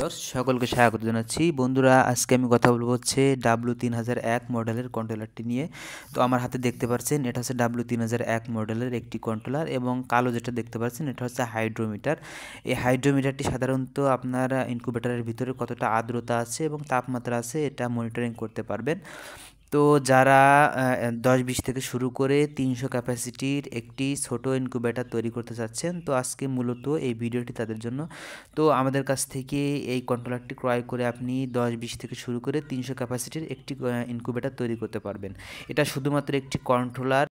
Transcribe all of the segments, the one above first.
Viewers সকলকে স্বাগত জানাচ্ছি। বন্ধুরা, আজকে আমি কথা বলবো হচ্ছে W3001 মডেলের কন্ট্রোলারটি নিয়ে। তো আমার হাতে দেখতে পাচ্ছেন এটা হচ্ছে W3001 মডেলের একটি কন্ট্রোলার এবং কালো যেটা দেখতে পাচ্ছেন এটা হচ্ছে হাইড্রোমিটার। এই হাইড্রোমিটারটি সাধারণত আপনার ইনকিউবেটরের ভিতরে কতটা আর্দ্রতা আছে এবং তাপমাত্রা আছে এটা মনিটরিং করতে পারবেন। তো যারা 10-20 থেকে শুরু করে 300 ক্যাপাসিটির একটি ছোট ইনকিউবেটর তৈরি করতে চাচ্ছেন, তো আজকে মূলত এই ভিডিওটি তাদের জন্য। তো আমাদের কাছ থেকে এই কন্ট্রোলারটি ক্রয় করে আপনি 10-20 থেকে শুরু করে 300 ক্যাপাসিটির একটি ইনকিউবেটর তৈরি করতে পারবেন। এটা শুধুমাত্র একটি কন্ট্রোলার।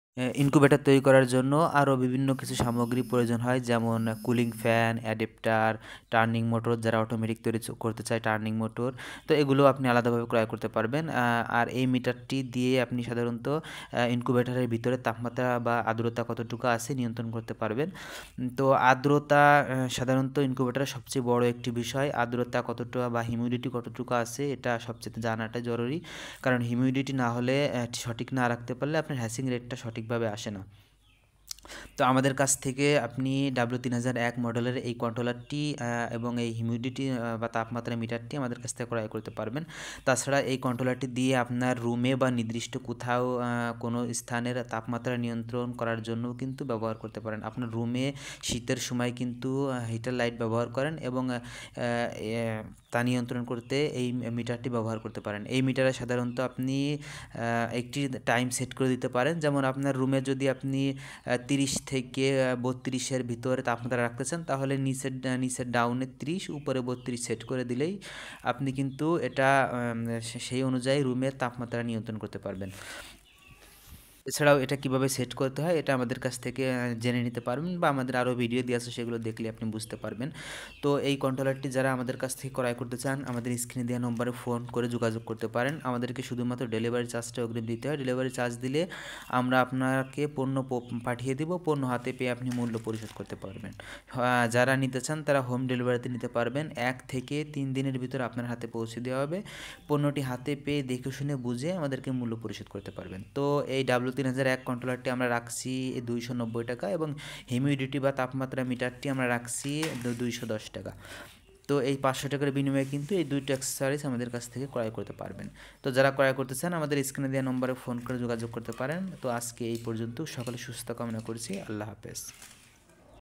ইনকিউবেটর তৈরি করার জন্য আরও বিভিন্ন কিছু সামগ্রী প্রয়োজন হয়, যেমন cooling fan, adapter, turning motor, যারা অটোমেটিক তৈরি করতে চায় টার্নিং মোটর। তো এগুলো আপনি আলাদাভাবে ক্রয় করতে পারবেন। আর এই মিটারটি দিয়ে আপনি সাধারণত ইনকিউবেটরের ভিতরে তাপমাত্রা বা আর্দ্রতা কতটুকু আছে নিয়ন্ত্রণ করতে পারবেন। তো আর্দ্রতা সাধারণত ইনকিউবেটরের সবচেয়ে বড় একটি বিষয়। আর্দ্রতা কতটুকু বা হিউমিডিটি কতটুকু আছে এটা সবচেয়ে জানাটা জরুরি, কারণ হিউমিডিটি না হলে সঠিক না রাখতে পারলে আপনার হ্যাসিং রেটটা সঠিকভাবে আসে না। তো আমাদের কাছ থেকে আপনি W3001 মডেলের এই কন্ট্রোলারটি এবং এই হিউমিডিটি বা তাপমাত্রা মিটারটি আমাদের কাছ থেকে ক্রয় করতে পারবেন। তাছাড়া এই কন্ট্রোলারটি দিয়ে আপনার রুমে বা নির্দিষ্ট কোথাও কোনো স্থানের তাপমাত্রা নিয়ন্ত্রণ করার জন্যও কিন্তু ব্যবহার করতে পারেন। আপনার রুমে শীতের সময় কিন্তু হিটার লাইট ব্যবহার করেন এবং তা নিয়ন্ত্রণ করতে এই মিটারটি ব্যবহার করতে পারেন। এই মিটারে সাধারণত আপনি একটি টাইম সেট করে দিতে পারেন, যেমন আপনার রুমে যদি আপনি 30 থেকে 32-এর ভিতরে তাপমাত্রা রাখতে চান, তাহলে নিচের ডাউনে 30, উপরে 32 সেট করে দিলেই আপনি কিন্তু এটা সেই অনুযায়ী রুমের তাপমাত্রা নিয়ন্ত্রণ করতে পারবেন। এছাড়াও এটা কিভাবে সেট করতে হয় এটা আমাদের কাছ থেকে জেনে নিতে পারবেন, বা আমাদের আরও ভিডিও দিয়ে আছে, সেগুলো দেখলে আপনি বুঝতে পারবেন। তো এই কন্ট্রোলারটি যারা আমাদের কাছ থেকে ক্রয় করতে চান, আমাদের স্ক্রিনে দেওয়া নম্বরে ফোন করে যোগাযোগ করতে পারেন। আমাদেরকে শুধুমাত্র ডেলিভারি চার্জটা অগ্রিম দিতে হয়। ডেলিভারি চার্জ দিলে আমরা আপনাকে পণ্য পাঠিয়ে দেব। পণ্য হাতে পেয়ে আপনি মূল্য পরিশোধ করতে পারবেন। যারা নিতে চান তারা হোম ডেলিভারিতে নিতে পারবেন। 1 থেকে 3 দিনের ভিতরে আপনার হাতে পৌঁছে দেওয়া হবে। পণ্যটি হাতে পেয়ে দেখে শুনে বুঝে আমাদেরকে মূল্য পরিশোধ করতে পারবেন। তো এই W3001 কন্ট্রোলারটি আমরা রাখছি 290 টাকা এবং হিউমিডিটি বা তাপমাত্রা মিটারটি আমরা রাখছি 210 টাকা। তো এই 500 টাকার বিনিময়ে কিন্তু এই দুইটা অ্যাক্সেসরিজ আমাদের কাছ থেকে ক্রয় করতে পারবেন। তো যারা ক্রয় করতে চান আমাদের স্ক্রিনে দেওয়া নম্বরে ফোন করে যোগাযোগ করতে পারেন। তো আজকে এই পর্যন্ত, সকলে সুস্থ কামনা করছি। আল্লাহ হাফেজ।